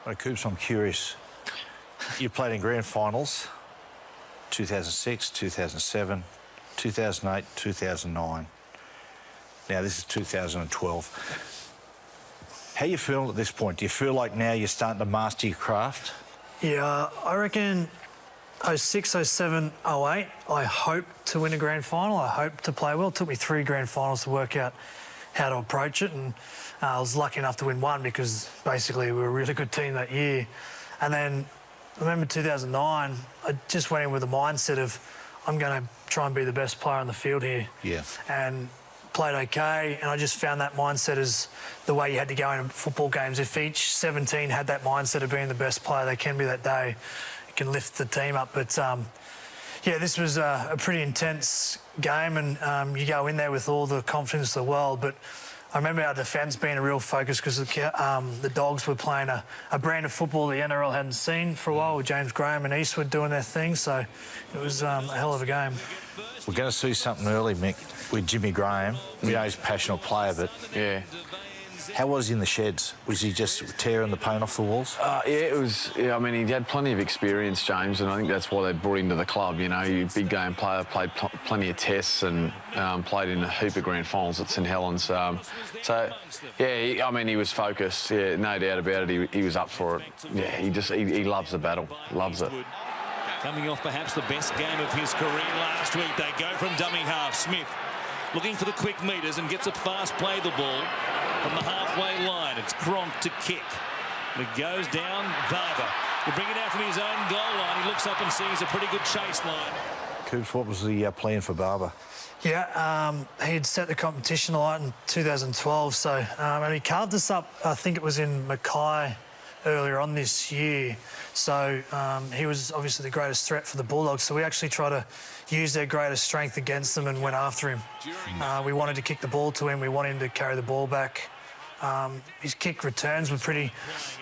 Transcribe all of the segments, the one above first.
Right, Coops, I'm curious. You played in grand finals, 2006, 2007, 2008, 2009. Now, this is 2012. How you feeling at this point? Do you feel like now you're starting to master your craft? Yeah, I reckon 06, 07, 08, I hope to win a grand final. I hope to play well. It took me 3 grand finals to work out how to approach it, and I was lucky enough to win 1 because basically we were a really good team that year. And then I remember 2009, I just went in with the mindset of I'm going to try and be the best player on the field here. Yeah. And played okay, and I just found that mindset as the way you had to go in football games. If each 17 had that mindset of being the best player they can be that day, it can lift the team up. But yeah, this was a pretty intense game, and you go in there with all the confidence in the world. But I remember our defence being a real focus because the Dogs were playing a brand of football the NRL hadn't seen for a while, with James Graham and Eastwood doing their thing. So it was a hell of a game. We're going to see something early, Mick, with Jimmy Graham. We know he's a passionate player, but yeah. How was he in the sheds? Was he just tearing the paint off the walls? Yeah, it was. Yeah, I mean, he had plenty of experience, James, and I think that's why they brought him to the club. You know, he's a big game player, played plenty of tests, and played in a heap of grand finals at St Helens. So, yeah, I mean, he was focused. Yeah, no doubt about it. He was up for it. Yeah, he loves the battle, loves it. Coming off perhaps the best game of his career last week. They go from dummy half. Smith looking for the quick meters and gets a fast play the ball from the halfway line. It's Cronk to kick. It goes down. Barber will bring it out from his own goal line. He looks up and sees a pretty good chase line. Coops, what was the plan for Barber? Yeah, he'd set the competition alight in 2012. So and he carved us up, I think it was in Mackay earlier on this year. So he was obviously the greatest threat for the Bulldogs. So we actually tried to use their greatest strength against them and went after him. We wanted to kick the ball to him. We wanted him to carry the ball back. His kick returns were pretty,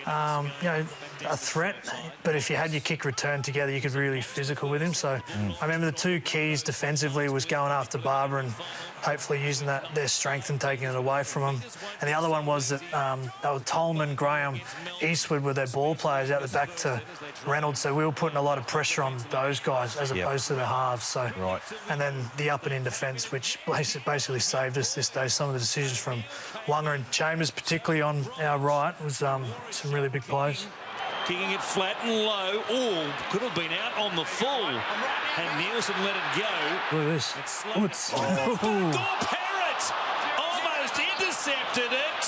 you know, a threat. But if you had your kick return together, you could really physical with him. So I remember the 2 keys defensively was going after Barber and hopefully using their strength and taking it away from him. And the other one was that they were Tolman, Graham, Eastwood were their ball players out the back to Reynolds. So we were putting a lot of pressure on those guys as opposed to the halves. So, right. And then the up and in defence, which basically saved us this day. Some of the decisions from Wanga and Chambers, particularly on our right, was some really big plays. Kicking it flat and low. Oh, could have been out on the full. And Nielsen let it go. Look at this. Parrott almost intercepted it.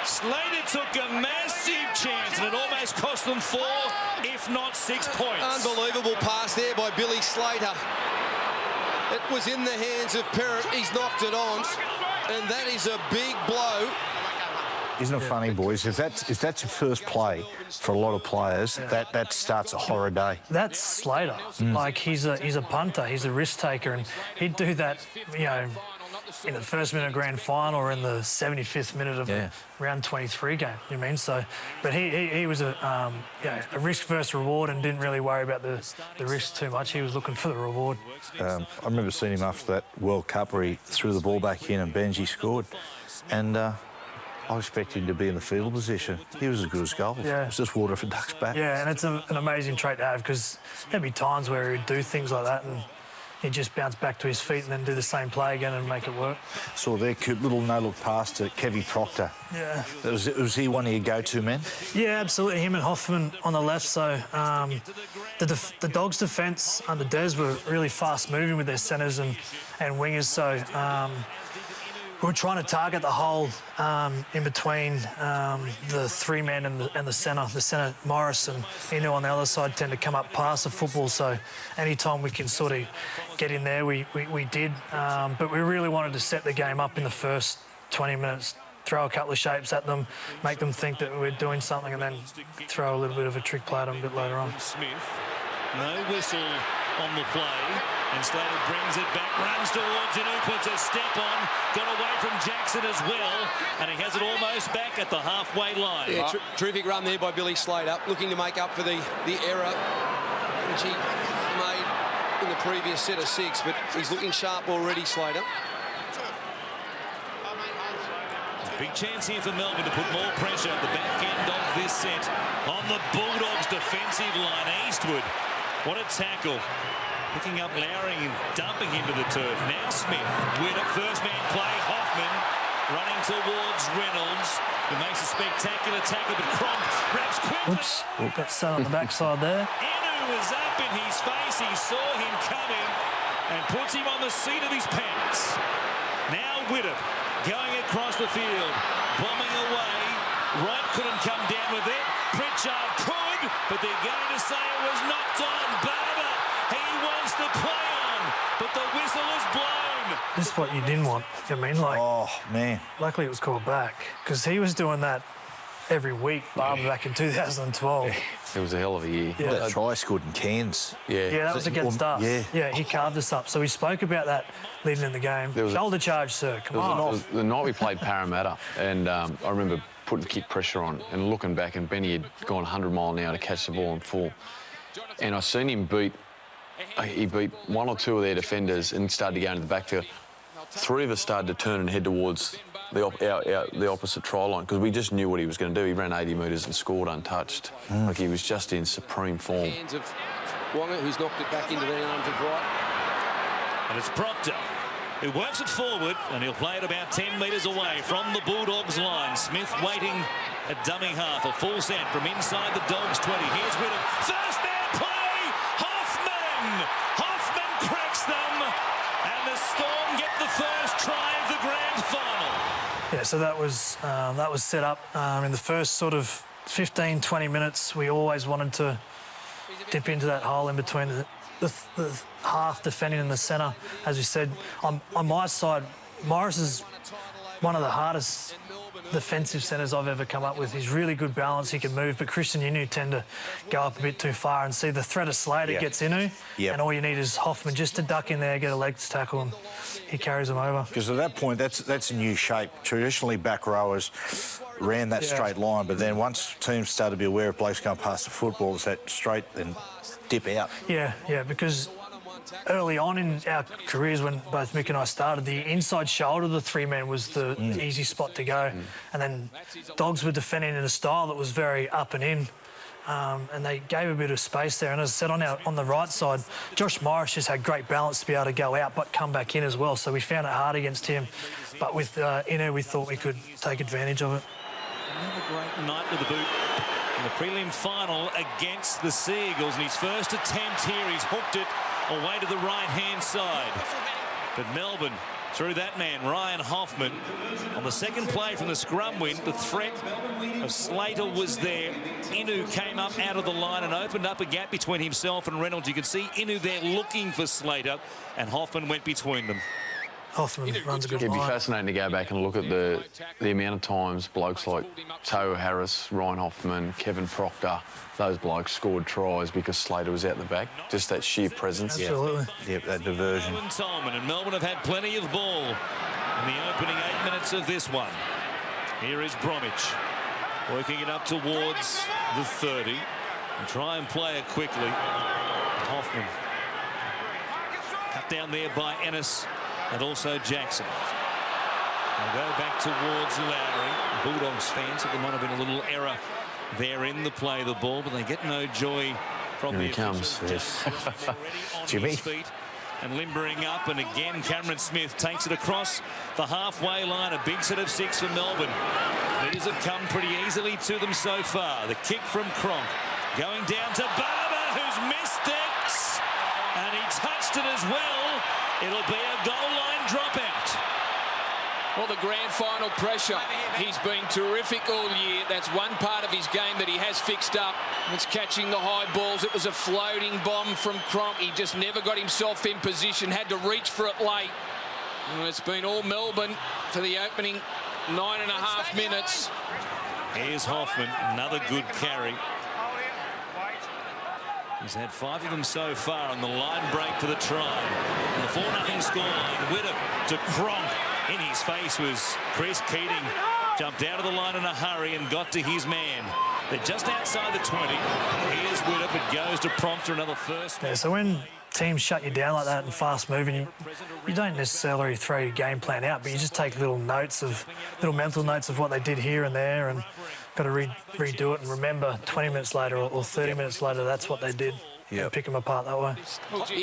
Slater took a massive chance, and it almost cost them 4, if not 6 points. Unbelievable pass there by Billy Slater. It was in the hands of Parrott. He's knocked it on, and that is a big blow. Isn't it funny, boys? If that's your first play for a lot of players, that starts a horror day. That's Slater. Like he's a punter, he's a risk taker, and he'd do that, you know, in the first minute of grand final or in the 75th minute of round 23 game. You know what I mean? So, but he was a risk versus reward and didn't really worry about the risk too much. He was looking for the reward. I remember seeing him after that World Cup where he threw the ball back in and Benji scored, and I expected him to be in the field position. He was as good as gold. Yeah. It was just water for ducks back. Yeah, and it's an amazing trait to have because there'd be times where he'd do things like that and he'd just bounce back to his feet and then do the same play again and make it work. Saw their cute little no-look pass to Kevy Proctor. Yeah. Was he one of your go-to men? Yeah, absolutely. Him and Hoffman on the left. So the Dogs' defence under Des were really fast-moving with their centres and wingers. So we were trying to target the hole in between the 3 men and the centre Morris and Inu on the other side tend to come up past the football. So anytime we can sort of get in there, we did. But we really wanted to set the game up in the first 20 minutes, throw a couple of shapes at them, make them think that we're doing something, and then throw a little bit of a trick play at them a bit later on. Smith, no whistle on the play, and Slater brings it back, runs towards it, who puts a step on, got away from Jackson as well, and he has it almost back at the halfway line. Yeah, terrific run there by Billy Slater, looking to make up for the error which he made in the previous set of 6, but he's looking sharp already, Slater. Big chance here for Melbourne to put more pressure at the back end of this set on the Bulldogs' defensive line. Eastwood, what a tackle. Picking up Lowry and dumping into the turf. Now Smith with a first man play. Hoffman running towards Reynolds, who makes a spectacular tackle, but Cronk grabs quickly. Oops, got set on the backside there. Inu was up in his face. He saw him coming and puts him on the seat of his pants. Now Widdop going across the field, bombing away. Wright couldn't come down with it. Pritchard could, but they're going to say it was knocked on. Barber, he wants to play on, but the whistle is blown. This is what you didn't want. You know what I mean? Like, Oh, man. luckily it was called back because he was doing that every week, Barber, back in 2012. It was a hell of a year. Yeah. That try scored in Cairns. Yeah. Yeah, that was against us. Yeah. He carved us up. So we spoke about that leading in the game. was a- Shoulder charge, sir. Come on. It was the night we played Parramatta, and I remember putting kick pressure on and looking back, and Benny had gone 100 mile an hour to catch the ball in full. And I seen him beat one or two of their defenders and started to go into the backfield. Three of us started to turn and head towards the opposite try line because we just knew what he was going to do. He ran 80 metres and scored untouched. Like he was just in supreme form. Hands of Wonga, who's knocked it back into the arms of Wright. And it's Proctor, who works it forward, and he'll play it about 10 metres away from the Bulldogs line. Smith waiting at dummy half, a full set from inside the Dogs 20. Here's Widdop. First man play, Hoffman! Hoffman cracks them, and the Storm get the first try of the grand final. Yeah, so that was set up in the first sort of 15, 20 minutes. We always wanted to dip into that hole in between the half defending in the centre. As we said, on my side, Morris is one of the hardest defensive centres I've ever come up with. He's really good balance, he can move, but Christian Inu tend to go up a bit too far and see the threat of Slater gets Inu, and all you need is Hoffman just to duck in there, get a legs tackle, and he carries him over. Because at that point, that's a new shape. Traditionally, back rowers ran that straight line, but then once teams started to be aware of blokes going past the football, it's that straight and dip out. Yeah, because early on in our careers when both Mick and I started, the inside shoulder of the three-man was the easy spot to go. And then Dogs were defending in a style that was very up and in. And they gave a bit of space there. And as I said, on the right side, Josh Morris just had great balance to be able to go out but come back in as well. So we found it hard against him. But with Inu, we thought we could take advantage of it. Another great night with the boot in the prelim final against the Seagulls. And his first attempt here, he's hooked it away to the right-hand side. But Melbourne, through that man, Ryan Hoffman, on the second play from the scrum win, the threat of Slater was there. Inu came up out of the line and opened up a gap between himself and Reynolds. You can see Inu there looking for Slater, and Hoffman went between them. Hoffman runs a good It'd be line. fascinating to go back and look at the amount of times blokes like Toa Harris, Ryan Hoffman, Kevin Proctor, those blokes scored tries because Slater was out the back. Just that sheer presence. Absolutely. Yep, that diversion. Tolman, and Melbourne have had plenty of ball in the opening 8 minutes of this one. Here is Bromwich working it up towards the 30 and try and play it quickly. Hoffman cut down there by Ennis and also Jackson. They'll go back towards Lowry. Bulldogs fans said there might have been a little error there in the play of the ball, but they get no joy from Here the he comes. officials. Yes. On Jimmy. his feet and limbering up, and again Cameron Smith takes it across the halfway line. A big set of 6 for Melbourne. Leaders have come pretty easily to them so far. The kick from Cronk going down to Barber, who's missed it, and he touched it as well. It'll be a goal line dropout. Well, the grand final pressure. He's been terrific all year. That's one part of his game that he has fixed up. It's catching the high balls. It was a floating bomb from Cronk. He just never got himself in position, had to reach for it late. And it's been all Melbourne for the opening 9.5 minutes. Here's Hoffman, another good carry. He's had 5 of them so far on the line break for the try. And the 4-0 scoreline. Widdop to Cronk. In his face was Chris Keating. Jumped out of the line in a hurry and got to his man. They're just outside the 20. Here's Widdop. It goes to Proctor, another first. Yeah, so when teams shut you down like that and fast moving, you don't necessarily throw your game plan out, but you just take little mental notes of what they did here and there, and got to redo it and remember 20 minutes later or 30 minutes later that's what they did. Yep. And pick them apart that way.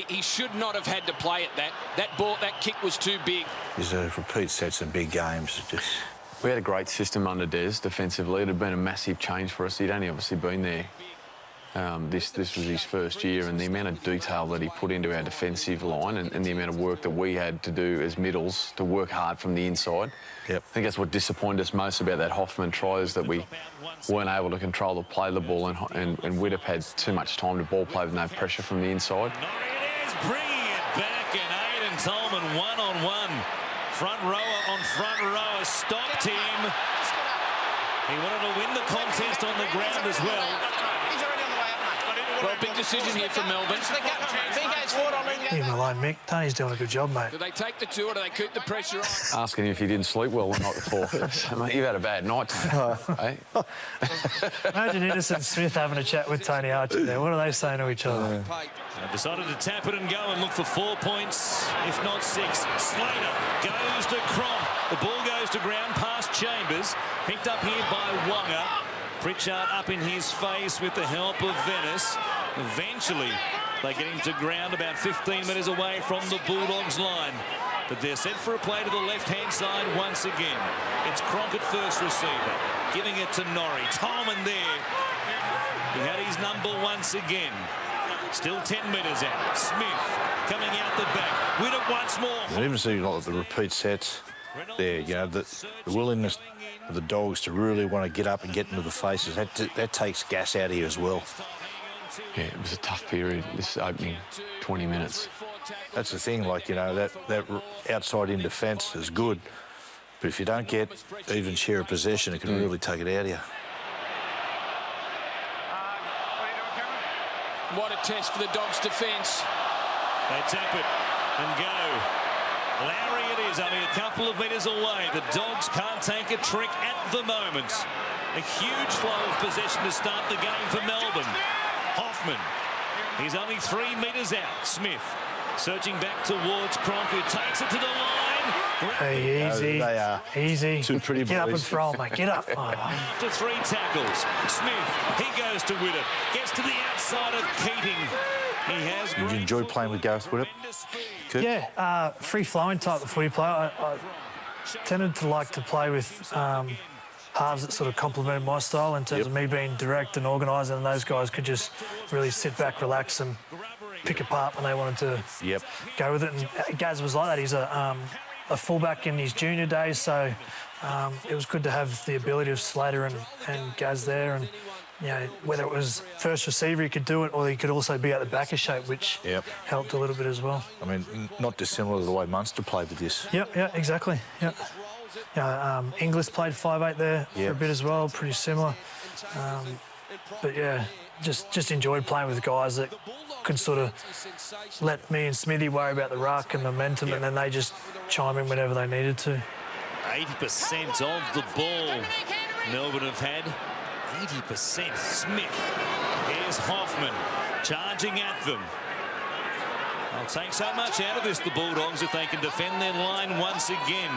He should not have had to play it. That kick was too big. There's a repeat sets in big games. We had a great system under Des defensively. It had been a massive change for us. He'd only obviously been there. This was his first year, and the amount of detail that he put into our defensive line and the amount of work that we had to do as middles to work hard from the inside. Yep. I think that's what disappointed us most about that Hoffman try, is that we weren't able to control the play of the ball, and Widdop had too much time to ball play with no pressure from the inside. It is bringing it back, and Aidan Tolman one-on-one. Front rower on front rower stopped him. He wanted to win the contest on the ground as well. Well, big decision here for Melbourne. Leave him alone, Mick. Tony's doing a good job, mate. Do they take the two or do they keep the pressure on? Asking him if he didn't sleep well the night before. So, mate, you've had a bad night today, eh? Imagine Innocent Smith having a chat with Tony Archer there. What are they saying to each other? I decided to tap it and go and look for 4 points, if not 6. Slater goes to Cronk. The ball goes to ground past Chambers. Picked up here by Wonga. Pritchard up in his face with the help of Venice. Eventually, they get him to ground about 15 metres away from the Bulldogs line. But they're set for a play to the left-hand side once again. It's Cronk at first receiver, giving it to Norrie. Tolman there. He had his number once again. Still 10 metres out. Smith coming out the back. Widdop once more. And even see like the repeat sets there, you know, the willingness of the Dogs to really want to get up and get into the faces, that takes gas out of you as well. Yeah, it was a tough period, this opening 20 minutes. That's the thing, like, you know, that outside in defence is good, but if you don't get even share of possession, it can really take it out of you. What a test for the Dogs' defence. They tap it and go. Lowry it is, only a couple of metres away. The Dogs can't take a trick at the moment. A huge flow of possession to start the game for Melbourne. Hoffman, he's only 3 metres out. Smith searching back towards Cronk, who takes it to the line. Hey, easy. They are easy. two pretty Get up boys. and throw, mate. Get up. Oh. To 3 tackles. Smith, he goes to Widdop. Gets to the outside of Keating. He has. Did you enjoy playing with Gareth Widdop? Good? Yeah, free-flowing type of footy play. I tended to like to play with halves that sort of complemented my style in terms of me being direct and organised, and those guys could just really sit back, relax, and pick apart when they wanted to go with it. And Gaz was like that. He's a fullback in his junior days, so it was good to have the ability of Slater and Gaz there, and you know, whether it was first receiver, he could do it, or he could also be at the back of shape, which helped a little bit as well. I mean, not dissimilar to the way Munster played with this. Yeah, exactly. Yeah. Inglis played 5'8" there for a bit as well, pretty similar. But yeah, just enjoyed playing with guys that could sort of let me and Smithy worry about the ruck and momentum, and then they just chime in whenever they needed to. 80% of the ball Melbourne have had. 80%. Smith. Here's Hoffman charging at them. They'll take so much out of this, the Bulldogs, if they can defend their line once again.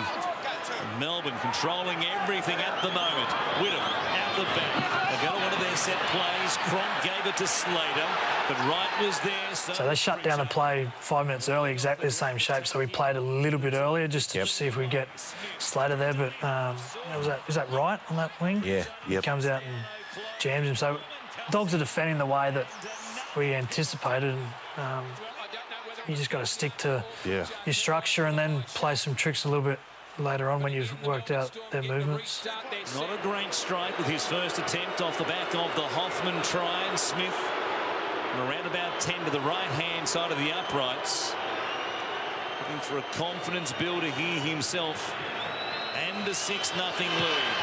Melbourne controlling everything at the moment. Widdop out the back. They go to one of their set plays. Cronk gave it to Slater, but Wright was there. So they shut down the play 5 minutes early, exactly the same shape. So we played a little bit earlier just to see if we get Slater there. But is that Wright on that wing? Yeah. He comes out and jams him. So Dogs are defending the way that we anticipated. And, you just got to stick to your structure and then play some tricks a little bit later on when you've worked out their movements. Not a great strike with his first attempt off the back of the Hoffman try, and Smith around about 10 to the right-hand side of the uprights. Looking for a confidence builder here himself. And a 6-0 lead.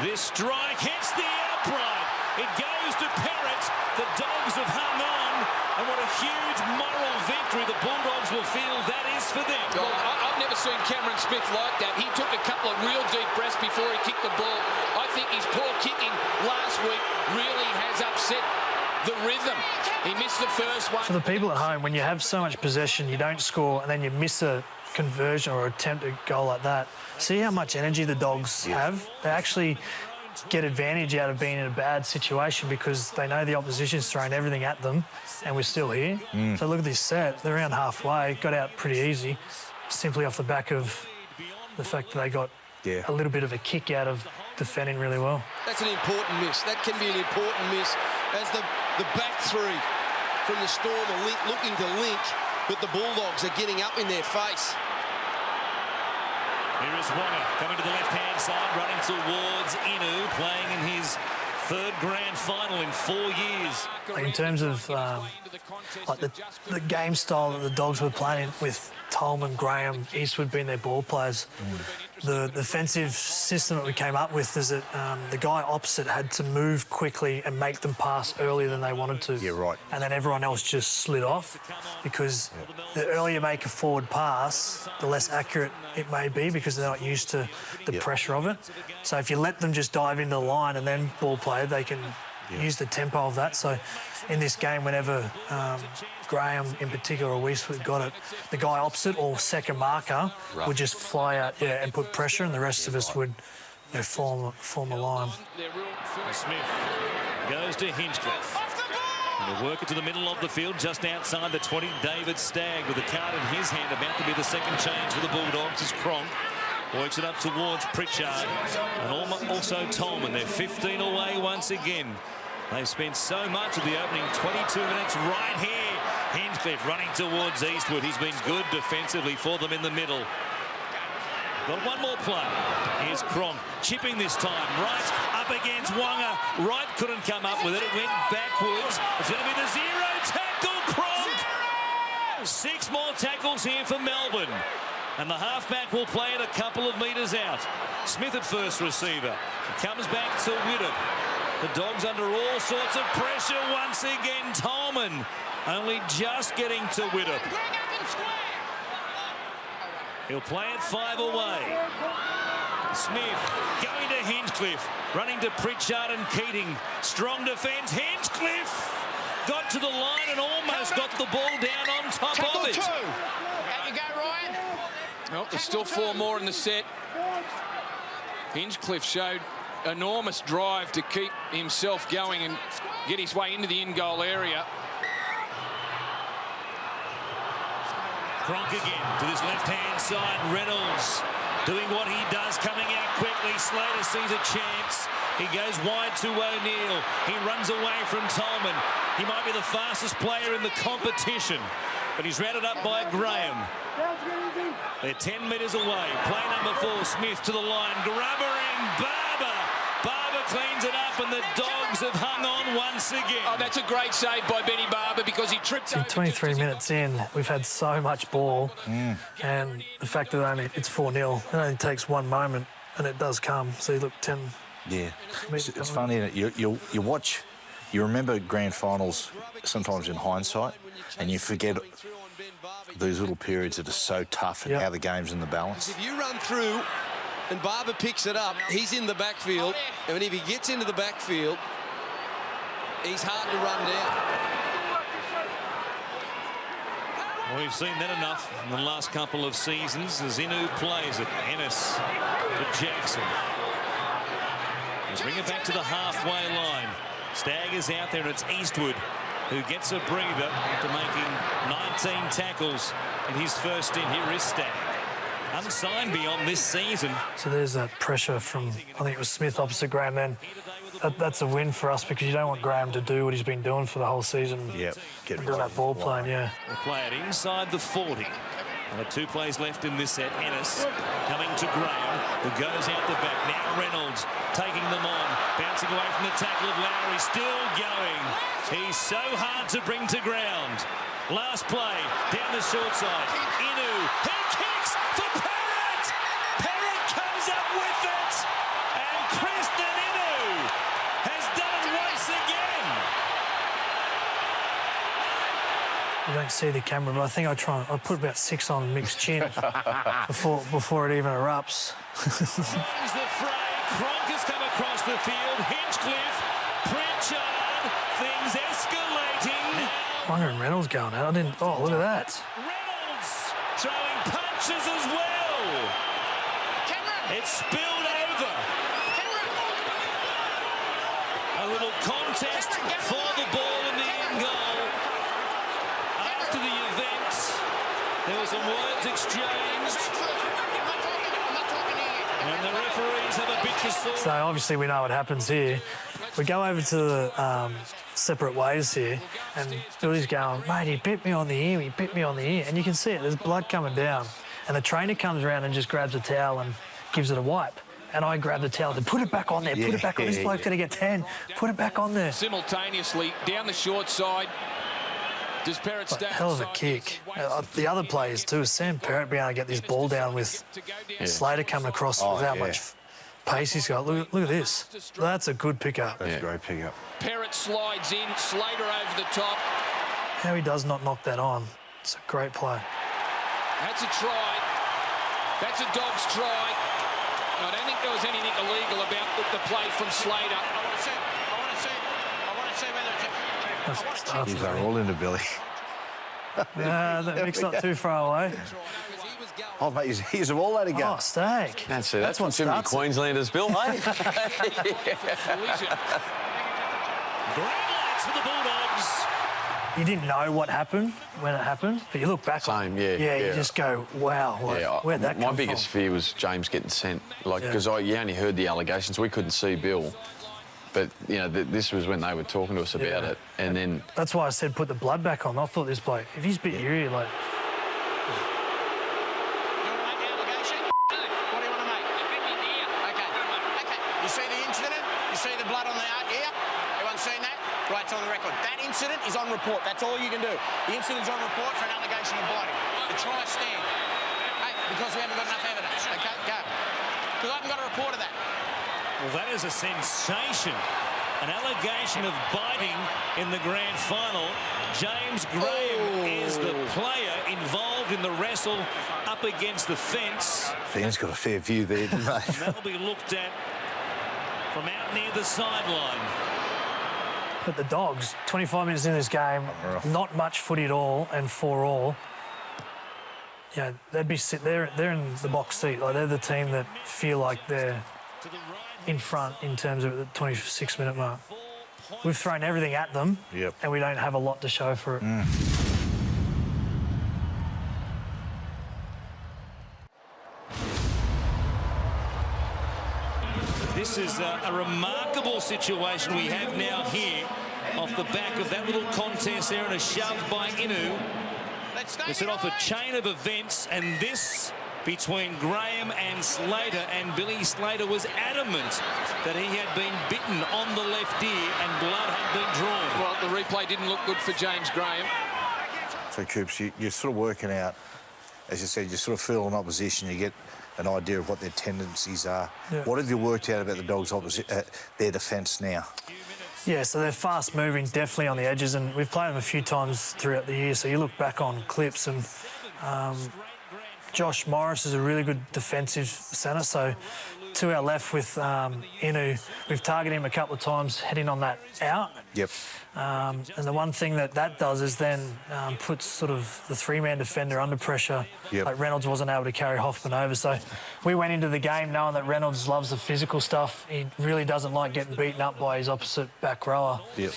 This strike hits the upright. It goes to Perrott. The Dogs have hung on. And what a huge moral victory the Bulldogs will feel that is for them. Well, I've never seen Cameron Smith like that. He took a couple of real deep breaths before he kicked the ball. I think his poor kicking last week really has upset the rhythm. He missed the first one. For the people at home, when you have so much possession, you don't score, and then you miss a conversion or attempt a goal like that. See how much energy the Dogs have? They actually get advantage out of being in a bad situation because they know the opposition's thrown everything at them and we're still here. So look at this set. They're around halfway, got out pretty easy, simply off the back of the fact that they got a little bit of a kick out of defending really well. That's an important miss. That can be an important miss as the back three from the Storm are looking to link, but the Bulldogs are getting up in their face. Here is Wonga coming to the left-hand side, running towards Inu, playing in his third grand final in 4 years. In terms of like the game style that the Dogs were playing with Tolman, Graham, Eastwood being their ball players, the defensive system that we came up with is that the guy opposite had to move quickly and make them pass earlier than they wanted to. Yeah, right. And then everyone else just slid off because the earlier you make a forward pass, the less accurate it may be because they're not used to the pressure of it. So if you let them just dive into the line and then ball play, they can use the tempo of that. So in this game, whenever Graham in particular or Eastwood got it, the guy opposite or second marker would just fly out and put pressure, and the rest of us would form a line. Smith goes to Hinchcliffe. And he'll work it to the middle of the field, just outside the 20. David Stagg with a card in his hand, about to be the second change for the Bulldogs as Cronk works it up towards Pritchard and also Tolman. They're 15 away once again. They've spent so much of the opening 22 minutes right here. Hinchcliffe running towards Eastwood. He's been good defensively for them in the middle. Got one more play. Here's Cronk chipping this time. Right up against Wonga. Right couldn't come up with it. It went backwards. It's going to be the zero tackle. Cronk. 6 more tackles here for Melbourne. And the halfback will play it a couple of metres out. Smith at first receiver. He comes back to Widdop. The Dogs under all sorts of pressure once again. Tolman only just getting to Widdop. He'll play it 5 away. Smith going to Hinchcliffe. Running to Pritchard and Keating. Strong defence. Hinchcliffe got to the line and almost got the ball down on top of it. Out you go, Ryan. Oh, there's still 4 more in the set. Hinchcliffe showed enormous drive to keep himself going and get his way into the in-goal area. Cronk again to this left-hand side. Reynolds doing what he does, coming out quickly. Slater sees a chance. He goes wide to O'Neill. He runs away from Tolman. He might be the fastest player in the competition, but he's rounded up by Graham. They're 10 metres away. Play number 4, Smith to the line. Grubbering Barber. Barber cleans it up, and the Dogs have hung on once again. Oh, that's a great save by Benny Barber because he tripped over. 23 minutes in, we've had so much ball, and the fact that it's 4-0, it only takes one moment, and it does come. So you look 10. Yeah, it's funny. You watch, you remember grand finals sometimes in hindsight, and you forget these little periods that are so tough and how the game's in the balance. If you run through and Barber picks it up, he's in the backfield, and if he gets into the backfield, he's hard to run down. Well, we've seen that enough in the last couple of seasons as Inu plays it. Ennis to Jackson. They'll bring it back to the halfway line. Stagg is out there, and it's Eastwood who gets a breather after making 19 tackles in his first stint. Here is Stagg. Unsigned beyond this season. So there's that pressure from, I think it was Smith opposite Graham then. That's a win for us because you don't want Graham to do what he's been doing for the whole season. Yep. Doing that ball playing, We'll play it inside the 40. And the 2 plays left in this set. Ennis coming to Graham, who goes out the back. Now Reynolds taking them on. Bouncing away from the tackle of Lowry. Still going. He's so hard to bring to ground. Last play down the short side. Inu. He kicks for Parrott. Parrott comes up with it. And Kristen Inu has done it once again. You don't see the camera, but I think I put about 6 on Mick's chin before it even erupts. Here's the fray. Cronk has come across the field. Hinchcliffe, Pritchard, things escalate. Bunga and Reynolds going out. I didn't. Oh, look at that. Reynolds throwing punches as well. It's spilled over. A little contest for the ball in the end goal. After the event, there were some words exchanged. And the referees have a bit to sort. So obviously we know what happens here. We go over to the separate ways here, and Billy's going, mate, he bit me on the ear, he bit me on the ear. And you can see it, there's blood coming down. And the trainer comes around and just grabs a towel and gives it a wipe. And I grab the towel and put it back on there, put it back on. This bloke's going to get 10. Put it back on there. Simultaneously, down the short side. Does Perrott stay? Hell of a kick. The other players too, Sam Perrott being able to get this ball down with Slater coming across without much pace he's got. Look at this. That's a good pickup. That's a great pickup. Perrott slides in, Slater over the top. How he does not knock that on. It's a great play. That's a try. That's a dog's try. I don't think there was anything illegal about the play from Slater. I want to see whether it's These are all into Billy. That mix not too far away. Oh, mate, he's all that again. Oh, Stag. That's it. That's what what too many starts it. Queenslanders, Bill, hey? collision. Green lights for the Bulldogs. You didn't know what happened when it happened, but you look back on Same, it. yeah. You just go, wow, where'd that come My from? biggest fear was James getting sent, because you only heard the allegations. We couldn't see Bill. But, you know, this was when they were talking to us about it. And then... That's why I said put the blood back on. I thought this bloke, if he's bit your ear, like... You see the incident? You see the blood on the ear? Everyone seen that? Right, it's on the record. That incident is on report. That's all you can do. The incident's on report for an allegation of biting. The try stand. Hey, because we haven't got enough evidence. Okay, go. Because I haven't got a report of that. Well, that is a sensation. An allegation of biting in the grand final. James Graham is the player involved in the wrestle up against the fence. Fans got a fair view there, didn't they? And that'll be looked at from out near the sideline. But the Dogs, 25 minutes in this game, not much footy at all, and 4-all. Yeah, they'd be they're in the box seat. Like, they're the team that feel like they're in front in terms of the 26-minute mark. We've thrown everything at them, and we don't have a lot to show for it. This is a remarkable situation we have now here off the back of that little contest there and a shove by Inu. We set off a chain of events, and this between Graham and Slater, and Billy Slater was adamant that he had been bitten on the left ear and blood had been drawn. Well, the replay didn't look good for James Graham. So, Coops, you're sort of working out, as you said, you sort of feel an opposition, you get an idea of what their tendencies are. Yeah. What have you worked out about the Dogs' their defence now? Yeah, so they're fast-moving, definitely on the edges, and we've played them a few times throughout the year, so you look back on clips, and Josh Morris is a really good defensive centre, so to our left with Inu, we've targeted him a couple of times heading on that out. Yep. And the one thing that does is then puts sort of the three-man defender under pressure. Yep. Like Reynolds wasn't able to carry Hoffman over. So we went into the game knowing that Reynolds loves the physical stuff. He really doesn't like getting beaten up by his opposite back rower. Yep.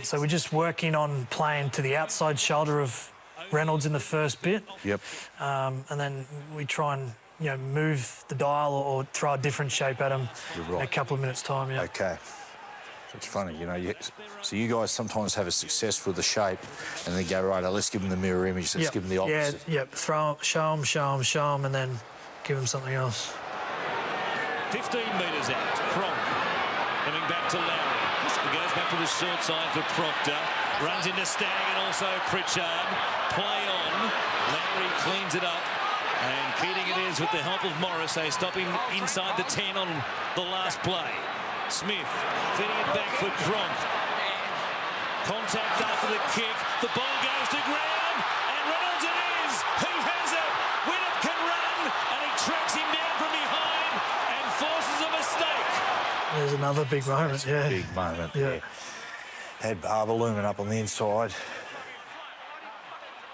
So we're just working on playing to the outside shoulder of Reynolds in the first bit. Yep. And then we try and move the dial or throw a different shape at him in a couple of minutes' time. Yeah. Okay. It's funny, so you guys sometimes have a success with the shape and then go, right, let's give them the mirror image, let's give them the opposite. Yeah, show them, and then give them something else. 15 metres out, Cronk coming back to Lowry. He goes back to the short side for Proctor. Runs into Stagg and also Pritchard. Play on. Lowry cleans it up. And Keating it is with the help of Morris. They stop him inside the 10 on the last play. Smith feeding it back for Cronk. Contact after the kick. The ball goes to Graham. And Reynolds it is. He has it. Winnett can run. And he tracks him down from behind and forces a mistake. There's another big moment, yeah. Big moment, Yeah. Had Barber looming up on the inside.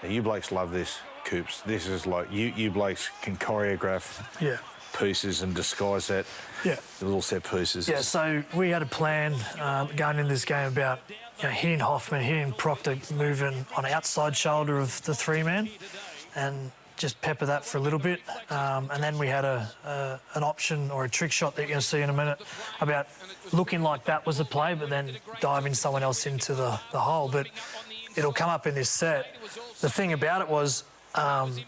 Now, you blokes love this, Coops. This is like, you blokes can choreograph Yeah. pieces and disguise that. Yeah. The little set pieces. Yeah, so we had a plan going into this game about hitting Hoffman, hitting Proctor, moving on the outside shoulder of the three-man and just pepper that for a little bit. And then we had an option or a trick shot that you're going to see in a minute about looking like that was the play, but then diving someone else into the hole. But it'll come up in this set. The thing about it was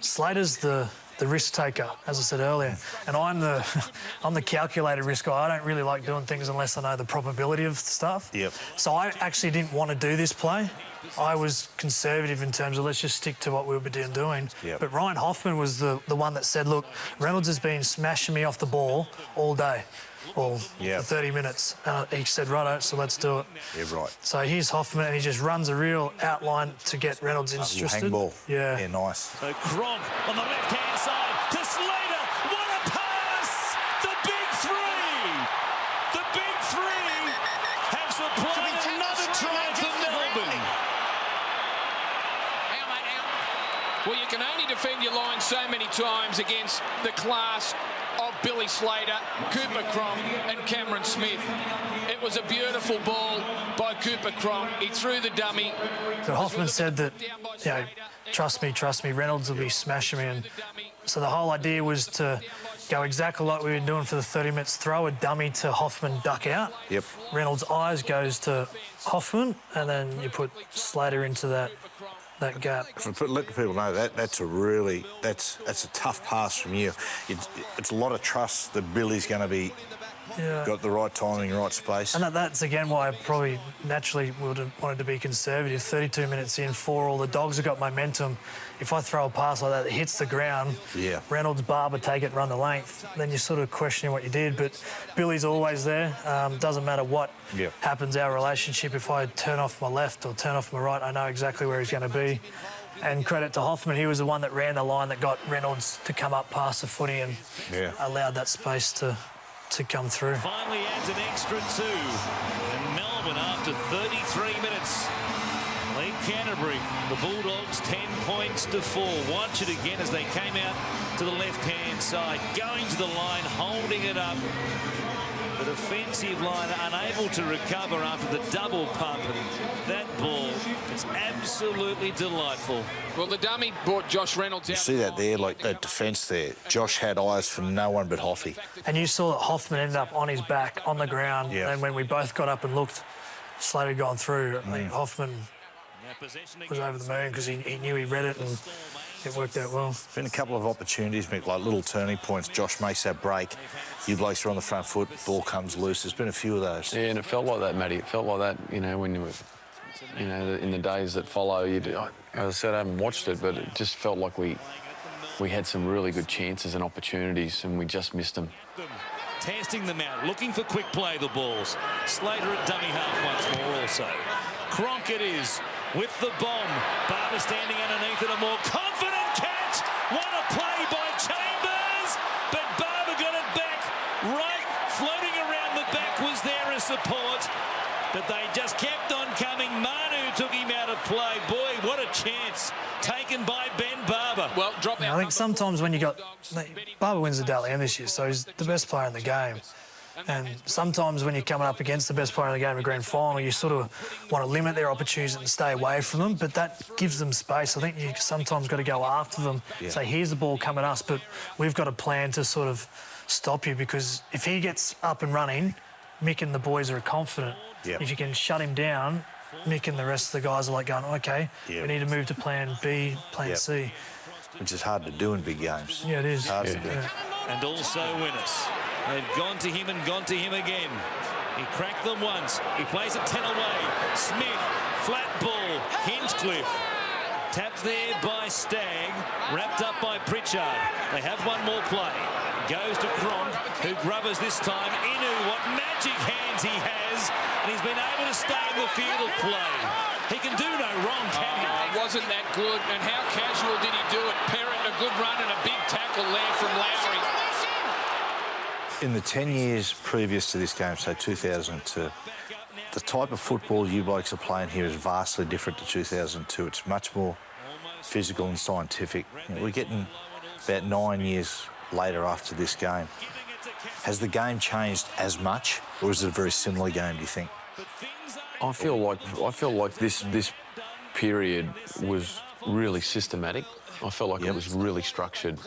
Slater's the risk taker, as I said earlier, and I'm the calculated risk guy. I don't really like doing things unless I know the probability of stuff. Yep. So I actually didn't want to do this play. I was conservative in terms of let's just stick to what we were doing. Yep. But Ryan Hoffman was the one that said, look, Reynolds has been smashing me off the ball all day, for 30 minutes. He said, righto, so let's do it. Yeah, right. So here's Hoffman, and he just runs a real outline to get Reynolds interested. Hang ball. Yeah. Yeah, nice. So Cronk on the left-hand side to Slater. What a pass! The big three! The big three have supplied another try for Melbourne. Hang on, mate, hang on. Well, you can only defend your line so many times against the class of Billy Slater, Cooper Cronk and Cameron Smith. It was a beautiful ball by Cooper Cronk. He threw the dummy. So Hoffman said that, trust me, Reynolds will be smashing me. And so the whole idea was to go exactly like we've been doing for the 30 minutes, throw a dummy to Hoffman, duck out. Yep. Reynolds' eyes goes to Hoffman, and then you put Slater into that gap. Let the people know that's a tough pass from you. It's a lot of trust that Billy's going to be got the right timing, right space. And that's again why I probably naturally would have wanted to be conservative. 32 minutes in, all the dogs have got momentum. If I throw a pass like that hits the ground, Reynolds, Barber take it, run the length, then you're sort of questioning what you did. But Billy's always there. Doesn't matter what happens, our relationship. If I turn off my left or turn off my right, I know exactly where he's going to be. And credit to Hoffman, he was the one that ran the line that got Reynolds to come up past the footy and allowed that space to come through. Finally adds an extra 2. And Melbourne, after 33 minutes, lead Canterbury. The Bulldogs 10 points to 4. Watch it again as they came out to the left-hand side, going to the line, holding it up. The defensive line unable to recover after the double pump. And that ball, it's absolutely delightful. Well, the dummy brought Josh Reynolds out. You see that there, like that defence there. Josh had eyes for no one but Hoffy. And you saw that Hoffman ended up on his back, on the ground. Yeah. And when we both got up and looked, Slater had gone through. I think Hoffman was over the moon because he knew he read it and it worked out well. Been a couple of opportunities, Mick, like little turning points. Josh makes that break. You blokes are on the front foot, ball comes loose. There's been a few of those. Yeah, and it felt like that, Matty. It felt like that, when you were, in the days that follow. As I said, I haven't watched it, but it just felt like we had some really good chances and opportunities, and we just missed them. Testing them out, looking for quick play, the balls. Slater at dummy half once more also. Cronk it is with the bomb. Barber standing underneath it, a more confident catch. What a play by Chambers, but Barber got it back right. Floating around the back was there as support, but they just kept on coming. Manu took him out of play. Boy, what a chance taken by Ben Barber. Well, drop out. I think sometimes when you got... Barber wins the Dally M this year, so he's the best player in the game. And sometimes when you're coming up against the best player in the game in the grand final, you sort of want to limit their opportunities and stay away from them, but that gives them space. I think you sometimes got to go after them, say, here's the ball coming at us, but we've got a plan to sort of stop you, because if he gets up and running, Mick and the boys are confident. If you can shut him down, Mick and the rest of the guys are like going, OK, we need to move to plan B, plan C. Which is hard to do in big games. Yeah, it is. Hard to do. And also Ennis. They've gone to him and gone to him again. He cracked them once. He plays it 10 away. Smith, flat ball, Hinchcliffe. Tapped there by Stagg, wrapped up by Pritchard. They have one more play. Goes to Cronk, who grubbers this time. Inu, what magic hands he has, and he's been able to stay in the field of play. He can do no wrong, can he? Wasn't that good? And how casual did he do it? Perrott, a good run and a big tackle there from Lowry. In the 10 years previous to this game, say 2002, the type of football you blokes are playing here is vastly different to 2002. It's much more physical and scientific. You know, we're getting about 9 years later after this game. Has the game changed as much, or is it a very similar game, do you think? I feel like this period was really systematic. I felt like it was really structured.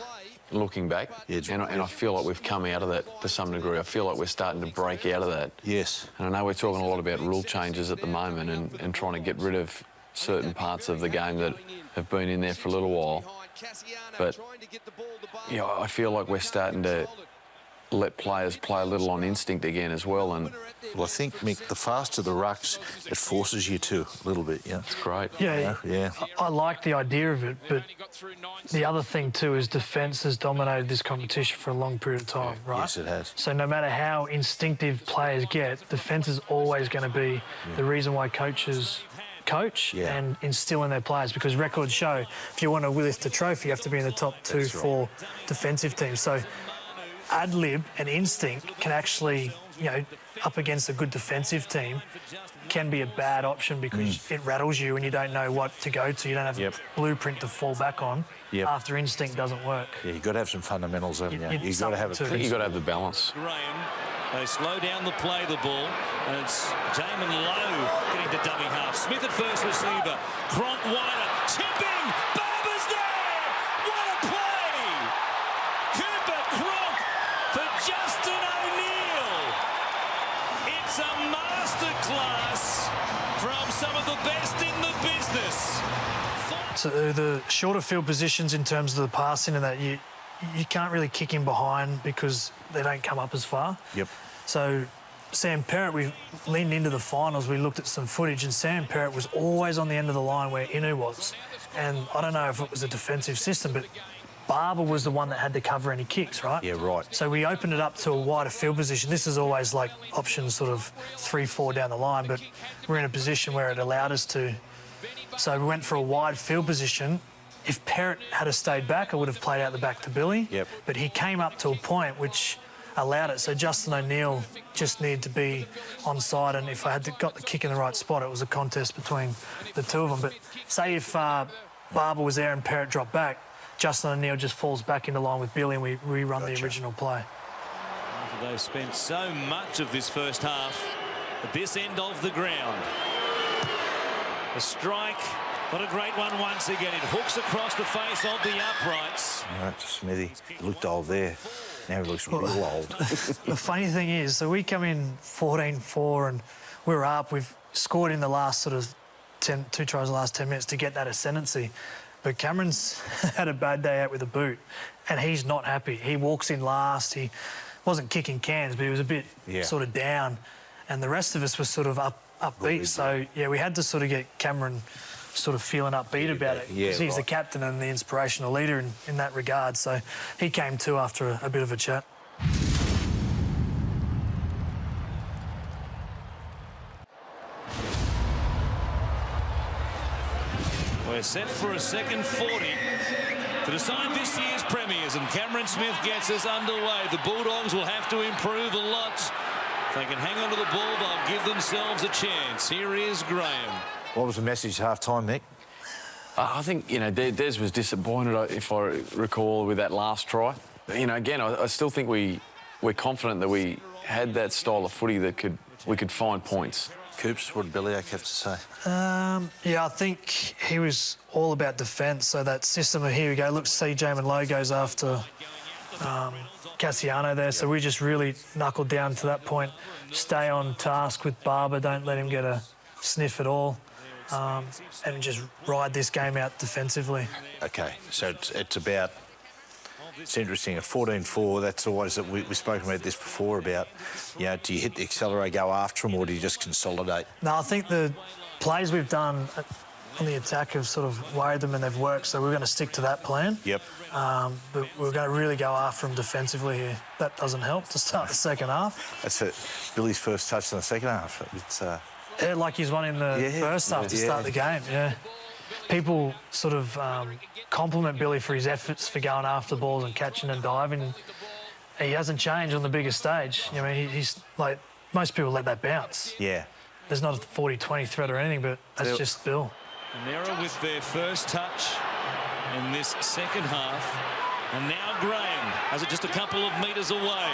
Looking back, and I feel like we've come out of that to some degree. I feel like we're starting to break out of that. Yes. And I know we're talking a lot about rule changes at the moment and trying to get rid of certain parts of the game that have been in there for a little while. But, you know, I feel like we're starting to let players play a little on instinct again as well. And Well, I think, Mick, the faster the rucks, it forces you to a little bit, yeah. it's great. Yeah, Yeah. I like the idea of it, but the other thing too is defence has dominated this competition for a long period of time, right? Yes, it has. So no matter how instinctive players get, defence is always going to be the reason why coaches coach and instill in their players, because records show if you want to lift a trophy, you have to be in the top 2-4 defensive teams. So ad lib and instinct can actually, you know, up against a good defensive team, can be a bad option because it rattles you and you don't know what to go to. You don't have a blueprint to fall back on after instinct doesn't work. Yeah, you've got to have some fundamentals, haven't you? You've got to have a You've got to have the balance. Graham, they slow down the play, the ball, and it's Jamin Lowe getting to dummy half. Smith at first receiver, Cronk wider, tipping, Barber's there! What a play! Cooper Cronk for Justin O'Neill. It's a masterclass from some of the best in the business. So the shorter field positions in terms of the passing and that, you can't really kick in behind because they don't come up as far. Yep. So Sam Perrott, we leaned into the finals, we looked at some footage, and Sam Perrott was always on the end of the line where Inu was. And I don't know if it was a defensive system, but Barber was the one that had to cover any kicks, right? Yeah, right. So we opened it up to a wider field position. This is always like options sort of 3-4 down the line, but we're in a position where it allowed us to. So we went for a wide field position. If Perrott had stayed back, I would have played out the back to Billy. Yep. But he came up to a point which allowed it. So Justin O'Neill just needed to be onside, and if I had got the kick in the right spot, it was a contest between the two of them. But say if Barber was there and Perrott dropped back, Justin O'Neill just falls back into line with Billy and we rerun the original play. They've spent so much of this first half at this end of the ground. A strike, what a great one once again. It hooks across the face of the uprights. All right, Smithy. He looked old there. Now he looks real old. The funny thing is, so we come in 14-4 and we're up. We've scored in the last sort of 2 tries in the last 10 minutes to get that ascendancy. But Cameron's had a bad day out with a boot and he's not happy. He walks in last. He wasn't kicking cans, but he was a bit sort of down. And the rest of us were sort of upbeat. So, yeah, we had to sort of get Cameron sort of feeling upbeat about it because he's the captain and the inspirational leader in that regard. So he came to after a bit of a chat. We're set for a second 40 to decide this year's premiers, and Cameron Smith gets us underway. The Bulldogs will have to improve a lot. If they can hang on to the ball, they'll give themselves a chance. Here is Graham. What was the message half-time, Mick? I think, you know, Des was disappointed, if I recall, with that last try. But, you know, again, I still think we're confident that we had that style of footy that we could find points. Coops, what did Bellyache have to say? Yeah, I think he was all about defence. So that system of here we go. Look, see Jamin Lowe goes after Cassiano there. So we just really knuckled down to that point. Stay on task with Barber. Don't let him get a sniff at all. And just ride this game out defensively. Okay, so it's about... It's interesting, a 14-4, that's always... We've spoken about this before about, you know, do you hit the accelerator, go after them, or do you just consolidate? No, I think the plays we've done on the attack have sort of worried them and they've worked, so we're going to stick to that plan. Yep. But we're going to really go after them defensively here. That doesn't help to start the second half. That's it. Billy's first touch in the second half. It's... Yeah, like he's won in the first half to start the game, People sort of compliment Billy for his efforts for going after balls and catching and diving. He hasn't changed on the bigger stage. I mean, he's like, most people let that bounce. Yeah. There's not a 40-20 threat or anything, but that's just Bill. Nera with their first touch in this second half. And now Graham has it just a couple of metres away.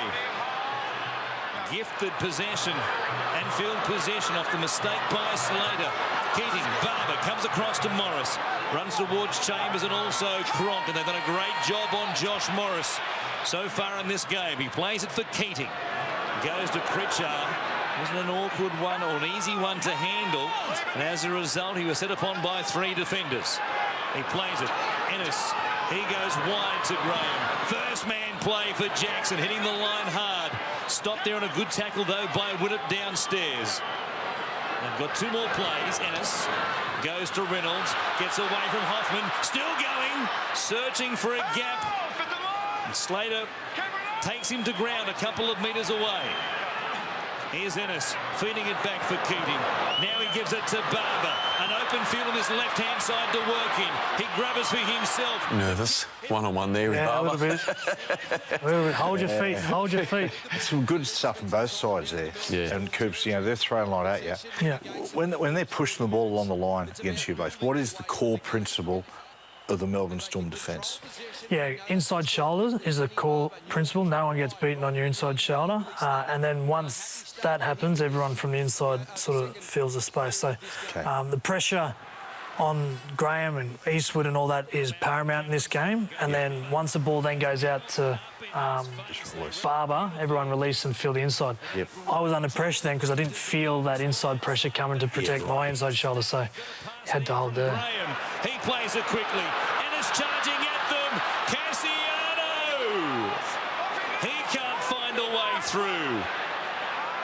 Gifted possession and field possession off the mistake by Slater. Keating, Barber comes across to Morris. Runs towards Chambers and also Cronk, and they've done a great job on Josh Morris so far in this game. He plays it for Keating. Goes to Pritchard. Wasn't an awkward one or an easy one to handle, and as a result he was set upon by 3 defenders. He plays it. Ennis, he goes wide to Graham. First man play for Jackson, hitting the line hard. Stopped there on a good tackle though by Widdop downstairs. They've got 2 more plays. Ennis goes to Reynolds, gets away from Hoffman, still going, searching for a gap. And Slater takes him to ground a couple of metres away. Here's Ennis feeding it back for Keating. Now he gives it to Barber. An open field on this left-hand side to work in. He grabs for himself. Nervous. One-on-one there with Yeah, Barber. a little bit. Hold your feet. Hold your feet. Some good stuff on both sides there. Yeah. And Coops, you know, they're throwing a lot at you. Yeah. When they're pushing the ball along the line against you both, what is the core principle of the Melbourne Storm defence? Yeah, inside shoulder is the core principle. No one gets beaten on your inside shoulder. And then once that happens, everyone from the inside sort of fills the space. So Okay. the pressure on Graham and Eastwood and all that is paramount in this game. And then once the ball then goes out to Barber, everyone release and fill the inside. Yep. I was under pressure then because I didn't feel that inside pressure coming to protect my inside shoulder, so had to hold there. Graham, he plays it quickly. Ennis charging at them. Cassiano! He can't find a way through.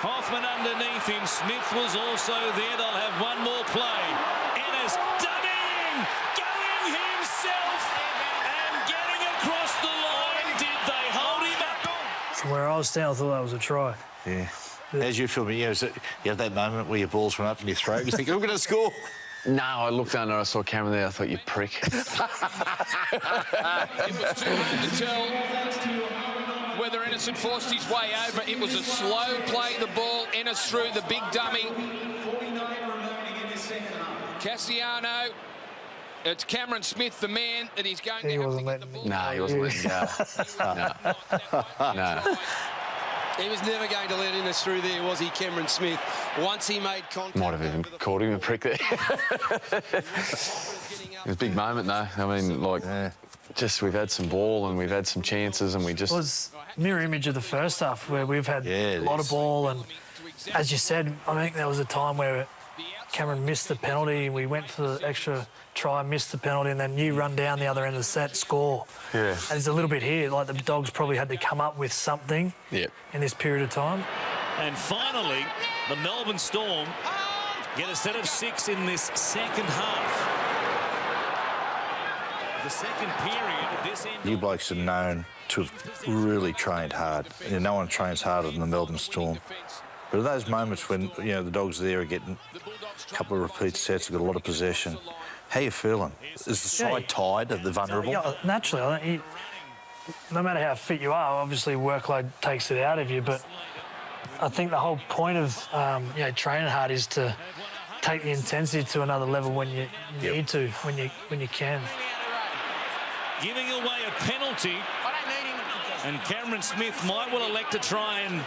Hoffman underneath him. Smith was also there. They'll have one more play. Ennis dummying, going himself and getting across the line. Did they hold him up? From where I was standing, I thought that was a try. Yeah. As you feel, you have that moment where your balls went up in your throat. You think, I'm going to score. No, I looked under, I saw Cameron there, I thought, you prick. It was too hard to tell whether Ennis had forced his way over. It was a slow play, the ball. Ennis threw the big dummy. Cassiano. It's Cameron Smith, the man that he's going He to have to wasn't get the letting ball. No, he wasn't letting go. No. He was never going to let Ennis through there, was he, Cameron Smith? Once he made contact... Might have even called him a prick there. It was a big moment, though. I mean, like, just we've had some ball and we've had some chances and we just... It was mirror image of the first half where we've had a lot of ball, and as you said, I think there was a time where Cameron missed the penalty, we went for the extra try, missed the penalty, and then you run down the other end of the set, score. Yeah. And it's a little bit here, like the Dogs probably had to come up with something in this period of time. And finally, the Melbourne Storm get a set of 6 in this second half. The second period, this end... You blokes are known to have really trained hard. You know, no one trains harder than the Melbourne Storm. But at those moments when, you know, the Dogs there are getting a couple of repeat sets, have got a lot of possession, how you feeling? Is the side tired? Are they vulnerable? Yeah, naturally, I think no matter how fit you are, obviously workload takes it out of you, but I think the whole point of training hard is to take the intensity to another level when you need to, when you can. Giving away a penalty, and Cameron Smith might well elect to try and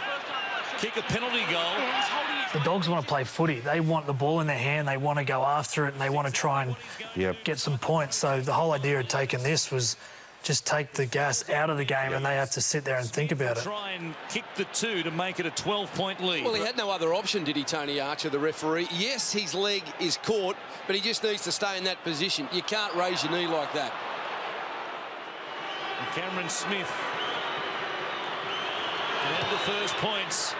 kick a penalty goal. The Dogs want to play footy. They want the ball in their hand. They want to go after it, and they want to try and get some points. So the whole idea of taking this was just take the gas out of the game, and they have to sit there and think about it. Try and kick the 2 to make it a 12-point lead. Well, he had no other option, did he, Tony Archer, the referee? Yes, his leg is caught, but he just needs to stay in that position. You can't raise your knee like that. And Cameron Smith can have the first points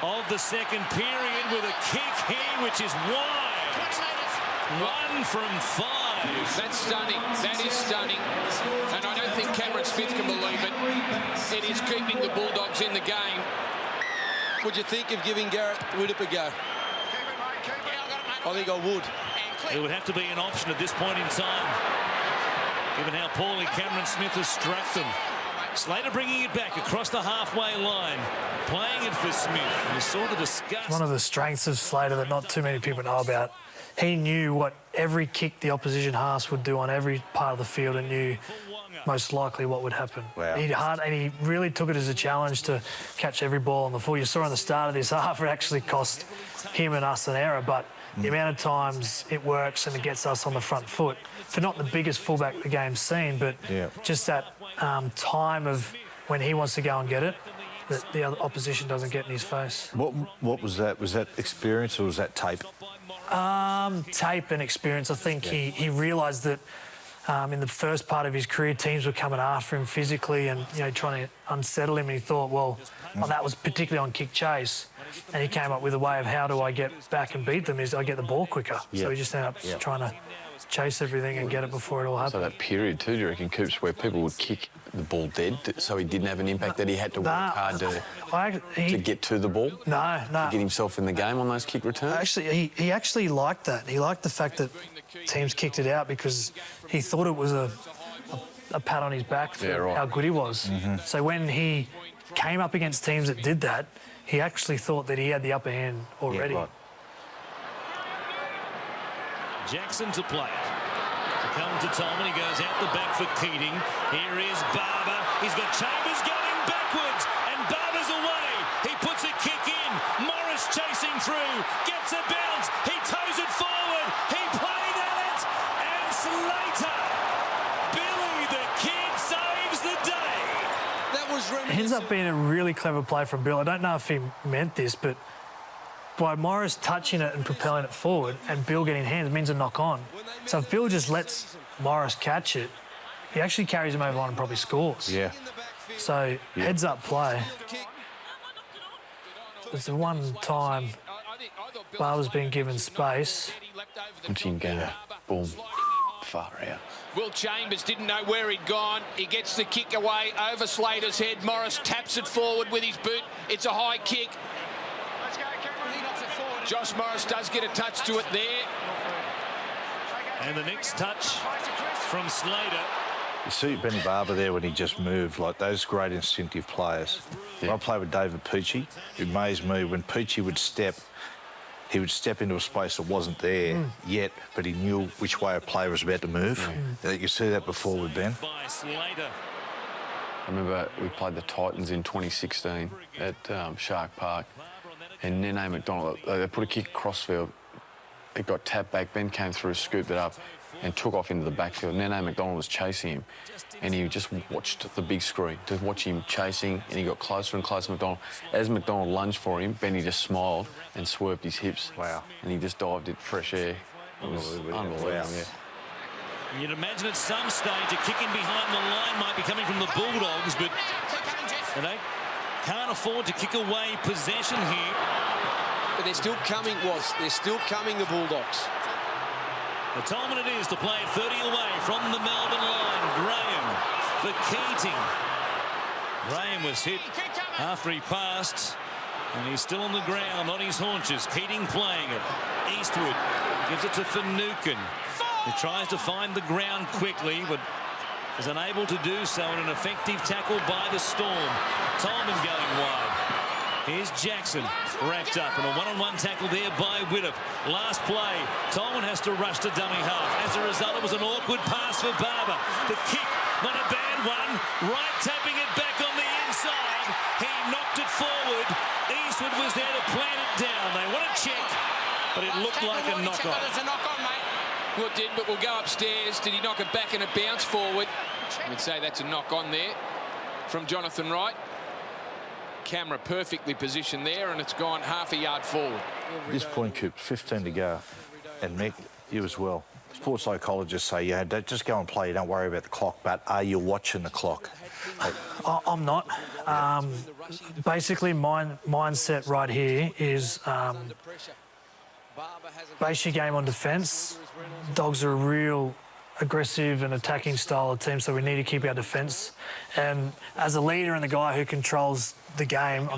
of the second period with a kick here, which is wide. 1 from 5. That's stunning. That is stunning. And I don't think Cameron Smith can believe it. It is keeping the Bulldogs in the game. Would you think of giving Garrett Widdop a go? I think I would. It would have to be an option at this point in time, given how poorly Cameron Smith has struck them. Slater bringing it back across the halfway line, playing it for Smith. And you saw the disgust. One of the strengths of Slater that not too many people know about. He knew what every kick the opposition halves would do on every part of the field and knew most likely what would happen. Wow. And he really took it as a challenge to catch every ball on the full. You saw on the start of this half, it actually cost him and us an error, but the amount of times it works and it gets us on the front foot. For not the biggest fullback the game's seen, but just that time of when he wants to go and get it, that the other opposition doesn't get in his face. What was that? Was that experience or was that tape? Tape and experience. I think he realised that in the first part of his career, teams were coming after him physically and trying to unsettle him. And he thought, well, that was particularly on kick chase, and he came up with a way of how do I get back and beat them? Is I get the ball quicker. So he just ended up trying to chase everything and get it before it all happened. So that period too, do you reckon, Coops, where people would kick the ball dead, so he didn't have an impact, that he had to work hard to get to the ball? No. To get himself in the game on those kick returns? Actually, he actually liked that. He liked the fact that teams kicked it out because he thought it was a pat on his back for how good he was. So when he came up against teams that did that, he actually thought that he had the upper hand already. Yeah, right. Jackson to play it. To come to Tolman, he goes out the back for Keating. Here is Barber. He's got Chambers going backwards, and Barber's away. He puts a kick in. Morris chasing through, gets a bounce. He toes it forward. He played at it, and Slater, Billy the Kid, saves the day. That was It ends up being a really clever play from Bill. I don't know if he meant this, but by Morris touching it and propelling it forward and Bill getting hands, it means a knock on. So if Bill just lets Morris catch it, he actually carries him over the line and probably scores. Yeah. So heads up play. It's the one time Barber's been given space. Watching him go, boom, far out. Will Chambers didn't know where he'd gone. He gets the kick away over Slater's head. Morris taps it forward with his boot. It's a high kick. Josh Morris does get a touch to it there. And the next touch from Slater. You see Benny Barber there when he just moved, like those great instinctive players. When I played with David Peachy, it amazed me when Peachy would step, he would step into a space that wasn't there yet, but he knew which way a player was about to move. You see that before with Ben. By Slater. I remember we played the Titans in 2016 at Shark Park, and Nene McDonald, they put a kick across field. It got tapped back. Ben came through, scooped it up, and took off into the backfield. Nene McDonald was chasing him, and he just watched the big screen to watch him chasing, and he got closer and closer to McDonald. As McDonald lunged for him, Benny just smiled and swerved his hips. Wow. And he just dived in fresh air. It was unbelievable. Wow. You'd imagine at some stage a kick in behind the line might be coming from the Bulldogs, but they can't afford to kick away possession here. But they're still coming, They're still coming, the Bulldogs. The Tolman it is to play it 30 away from the Melbourne line. Graham for Keating. Graham was hit after he passed, and he's still on the ground on his haunches. Keating playing it. Eastwood gives it to Finucane. He tries to find the ground quickly, but is unable to do so in an effective tackle by the Storm. Tolman going wide. Here's Jackson, wrapped up in a one-on-one tackle there by Widdop. Last play, Tolman has to rush to dummy half. As a result, it was an awkward pass for Barber. The kick, not a bad one. Right tapping it back on the inside. He knocked it forward. Eastwood was there to plant it down. They want to check, but it looked like a knock-on. It's a knock-on, mate. Well, it did, but we'll go upstairs. Did he knock it back and it bounced forward? I would say that's a knock-on there from Jonathan Wright. Camera perfectly positioned there, and it's gone half a yard forward. At this point, Coop, 15 to go. And Mick, you as well. Sports psychologists say, yeah, don't just go and play, don't worry about the clock, but are you watching the clock? I'm not. Basically, my mindset right here is base your game on defence. Dogs are a real aggressive and attacking style of team, so we need to keep our defence. And as a leader and the guy who controls the game,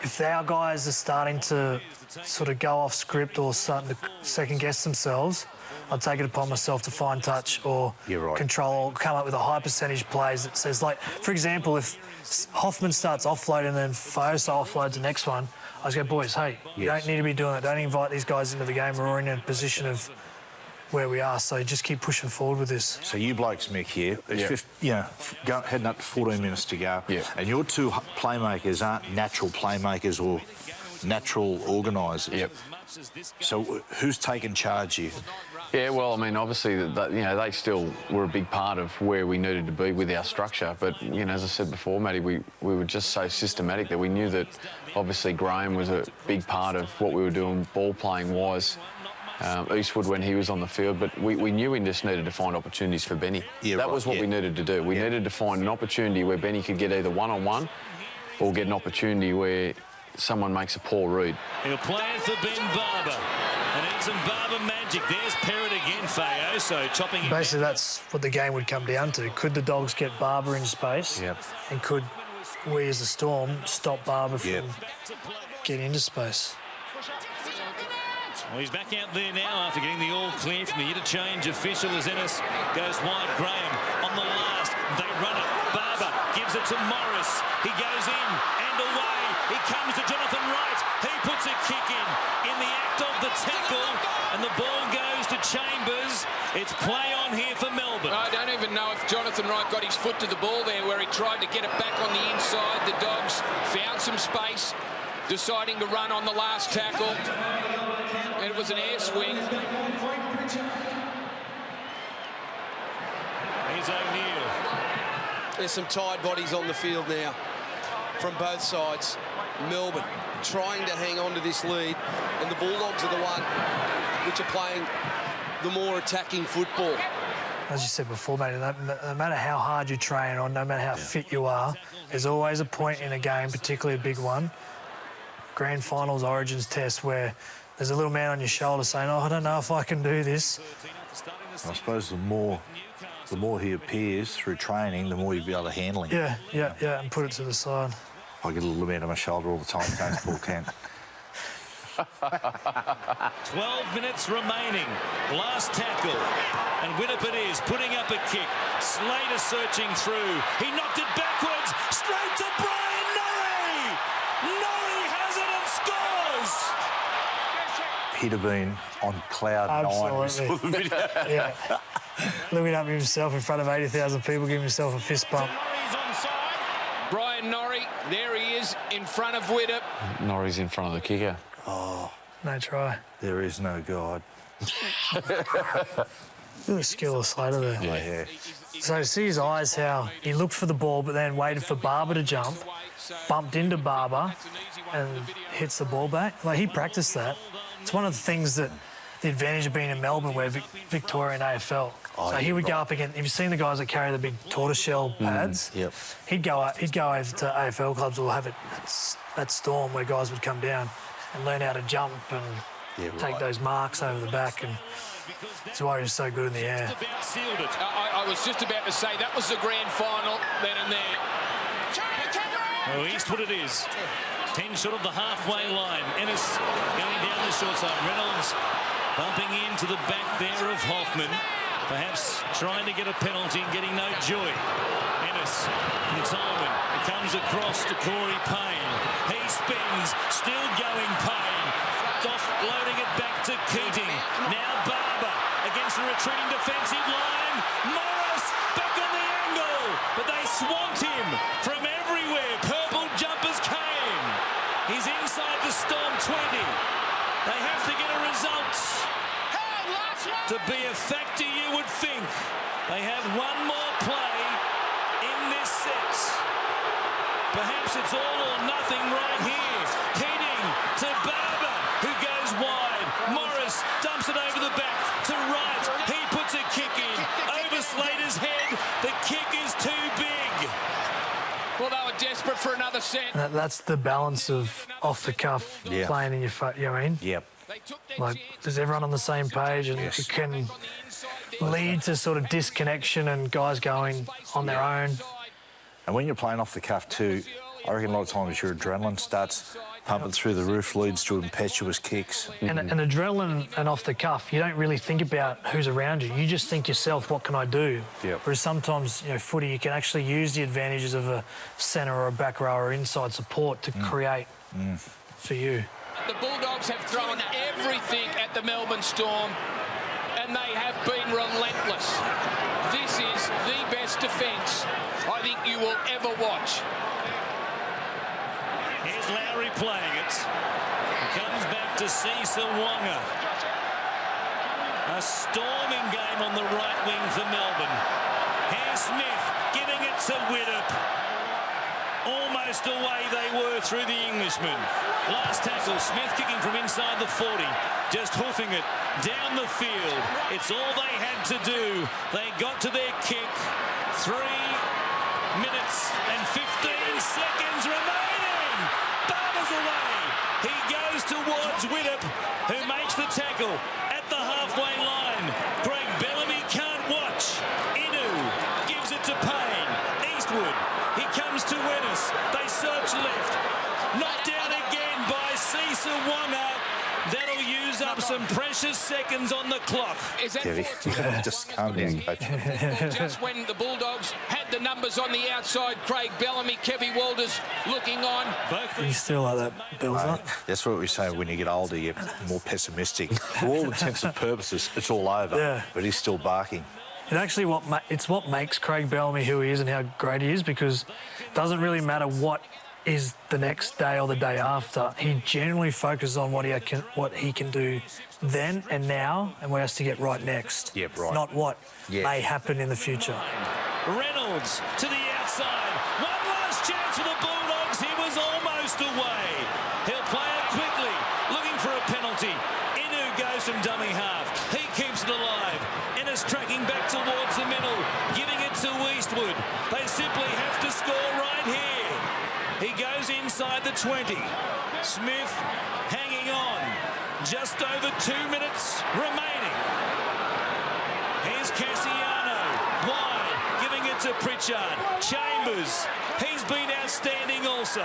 if our guys are starting to sort of go off script or starting to second guess themselves, I'll take it upon myself to find touch or You're right. control or come up with a high percentage plays that says, like, for example, if Hoffman starts offloading and then Faoso offloads the next one, I just go, boys, hey, you don't need to be doing that. Don't invite these guys into the game. We're already in a position of where we are, so just keep pushing forward with this. So you blokes, Mick, here, it's heading up to 14 minutes to go, and your two playmakers aren't natural playmakers or natural organisers. So who's taking charge here? Yeah, well, I mean, obviously, they still were a big part of where we needed to be with our structure. But, as I said before, Matty, we were just so systematic that we knew that, obviously, Graham was a big part of what we were doing ball playing wise. Eastwood when he was on the field, but we knew we just needed to find opportunities for Benny. That was what we needed to do. We needed to find an opportunity where Benny could get either one-on-one or get an opportunity where someone makes a poor read. He'll play it for Ben Barber. And it's some Barber magic. There's Perrott again, Faoso chopping him. Basically, that's what the game would come down to. Could the Dogs get Barber in space? And could we, as a Storm, stop Barber from getting into space? Well, he's back out there now after getting the all clear from the interchange official as Ennis goes wide. Graham on the last. They run it. Barber gives it to Morris. He goes in and away. He comes to Jonathan Wright. He puts a kick in the act of the tackle, and the ball goes to Chambers. It's play on here for Melbourne. I don't even know if Jonathan Wright got his foot to the ball there where he tried to get it back on the inside. The Dogs found some space, deciding to run on the last tackle. And it was an air swing. Here's O'Neill. There's some tired bodies on the field now from both sides. Melbourne trying to hang on to this lead, and the Bulldogs are the one which are playing the more attacking football. As you said before, mate, no matter how hard you train or no matter how fit you are, there's always a point in a game, particularly a big one, grand finals, origins test, where there's a little man on your shoulder saying, oh, I don't know if I can do this. I suppose the more he appears through training, the more you'll be able to handle him. Yeah, and put it to the side. I get a little man on my shoulder all the time, against Paul Kent. 12 minutes remaining. Last tackle. And Winnipeg is putting up a kick. Slater searching through. He knocked it backwards. Straight to Brian Norrie. Norrie has it and scores. He'd have been on cloud Absolutely. 9. Looking up himself in front of 80,000 people, giving himself a fist bump. Brian Norrie, there he is in front of Widdop. Norrie's in front of the kicker. Oh, no try. There is no God. Look at the skill of Slater there. Yeah. So see his eyes, how he looked for the ball but then waited for Barber to jump, bumped into Barber and hits the ball back. Like, he practiced that. It's one of the things that the advantage of being in Melbourne, where Victorian AFL. So he would go up against. Have you seen the guys that carry the big tortoiseshell pads? He'd go over to AFL clubs or have it at Storm, where guys would come down and learn how to jump and take those marks over the back. And that's why he was so good in the air. I was just about to say that was the grand final then and there. Oh, Eastwood it is. 10 short of the halfway line. Ennis going down the short side. Reynolds bumping into the back there of Hoffman. Perhaps trying to get a penalty and getting no joy. Ennis from Tolman. It comes across to Corey Payne. He spins, still going Payne. Offloading it back to Keating. Now Barber against the retreating defensive line. Morris back on the angle, but they swamped him from everywhere. Purple jumpers came. He's inside the Storm 20. They have to get a result to be a factor, you would think. They have one more play in this set. Perhaps it's all or nothing right here. Keating to Barber, who goes wide. Morris dumps it over the back to Wright. He puts a kick in. Over Slater's head. The kick is too big. Well, they were desperate for another set. That's the balance of off-the-cuff playing in your foot, you know what I mean? Yep. Like, is everyone on the same page? And it can lead to sort of disconnection and guys going on their own. And when you're playing off the cuff too, I reckon a lot of times your adrenaline starts pumping through the roof leads to impetuous kicks. And adrenaline and off the cuff, you don't really think about who's around you. You just think yourself, what can I do? Yep. Whereas sometimes, footy, you can actually use the advantages of a centre or a back row or inside support to create for you. The Bulldogs have thrown everything at the Melbourne Storm, and they have been relentless. This is the best defence I think you will ever watch. Here's Lowry playing it. He comes back to Cecil Wonga. A storming game on the right wing for Melbourne. Here's Smith giving it to Widdop. Almost away they were through the Englishman. Last tackle, Smith kicking from inside the 40. Just hoofing it down the field. It's all they had to do. They got to their kick. 3 minutes and 15 seconds remaining. Barber's away. He goes towards Widdop, who makes the tackle at the halfway line. Craig Bellamy can't watch. Inu gives it to Payne. Eastwood. He comes to Ennis. They search left. Knocked down again by Cecil Wonga. That'll use up some precious seconds on the clock. Is that Kevy, just calm down, coach. just when the Bulldogs had the numbers on the outside? Craig Bellamy, Kevy Walters looking on. Both You these still like that, Bill's Mate, not? that's what we say when you get older, you're more pessimistic. For all intents and purposes, it's all over. Yeah. But he's still barking. It's actually what makes Craig Bellamy who he is and how great he is, because it doesn't really matter what is the next day or the day after. He genuinely focuses on what he can do then and now, and what he has to get right next. Yep, right. Not what Yeah. may happen in the future. Reynolds to the outside. One last chance for the Bulldogs. He was almost away. He'll play it quickly, looking for a penalty. Inu goes from dummy half. He keeps it alive. Ennis tracking back towards the middle, giving it to Eastwood. They simply have to score right here. He goes inside the 20. Smith hanging on. Just over 2 minutes remaining. Here's Cassiano. Wide, giving it to Pritchard. Chambers. He's been outstanding also.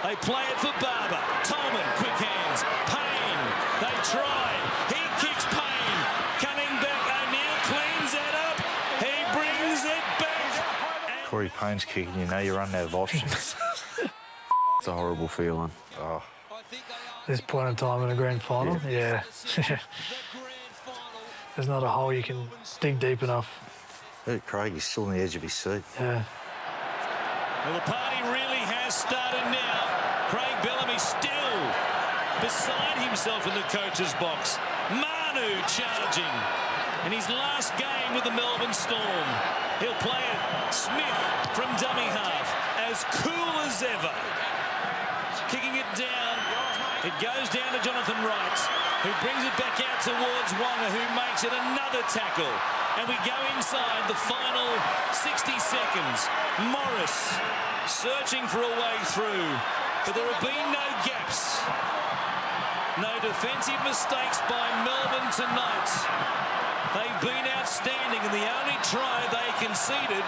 They play it for Barber. Tolman, quick hands. Payne. They tried. He kicks Payne. Coming back. O'Neill cleans it up. He brings it back. Corey Payne's kicking, you run out of options. It's a horrible feeling. Oh, This point in time in a grand final, yeah. There's not a hole you can dig deep enough. look at Craig, he's still on the edge of his seat. Yeah. Well, the party really has started now. Craig Bellamy still beside himself in the coach's box. Manu charging in his last game with the Melbourne Storm. He'll play it. Smith from dummy half, as cool as ever. Kicking it down. It goes down to Jonathan Wright, who brings it back out towards Wonga, who makes it another tackle. And we go inside the final 60 seconds. Morris searching for a way through, but there have been no gaps. No defensive mistakes by Melbourne tonight. They've been outstanding, and the only try they conceded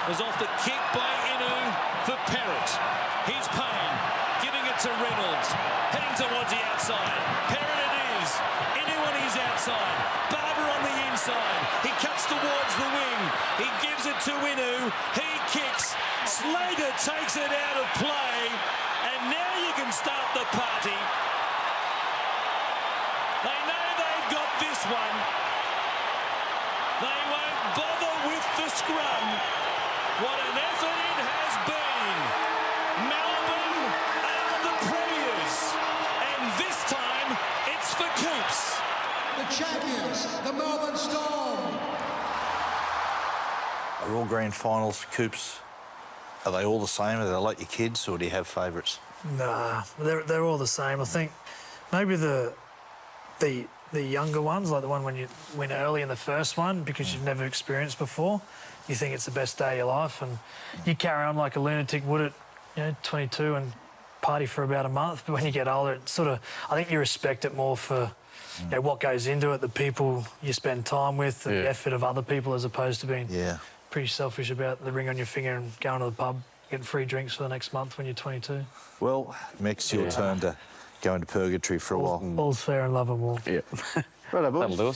was off the kick by Inu for Parrott. Here's Payne, giving it to Reynolds, heading towards the outside. Parrott it is. Inu on his outside. Barber on the inside. He cuts towards the wing. He gives it to Inu. He kicks. Slater takes it out of play, and now you can start the party. They know they've got this one. They won't bother with the scrum. What an effort it has been. Melbourne are the premiers, and this time it's for keeps. The champions, the Melbourne Storm. Are all grand finals, Coops, are they all the same? Are they like your kids, or do you have favourites? Nah, they're all the same. I think maybe the younger ones, like the one when you win early in the first one because you've never experienced before, you think it's the best day of your life, and you carry on like a lunatic would at 22 and party for about a month. But when you get older, it sort of, I think you respect it more for what goes into it, the people you spend time with, the effort of other people, as opposed to being pretty selfish about the ring on your finger and going to the pub, getting free drinks for the next month when you're 22. Well, Mex, your turn to go into purgatory for a while. All's fair in love and war. Yeah. Right, boys. That'll do us.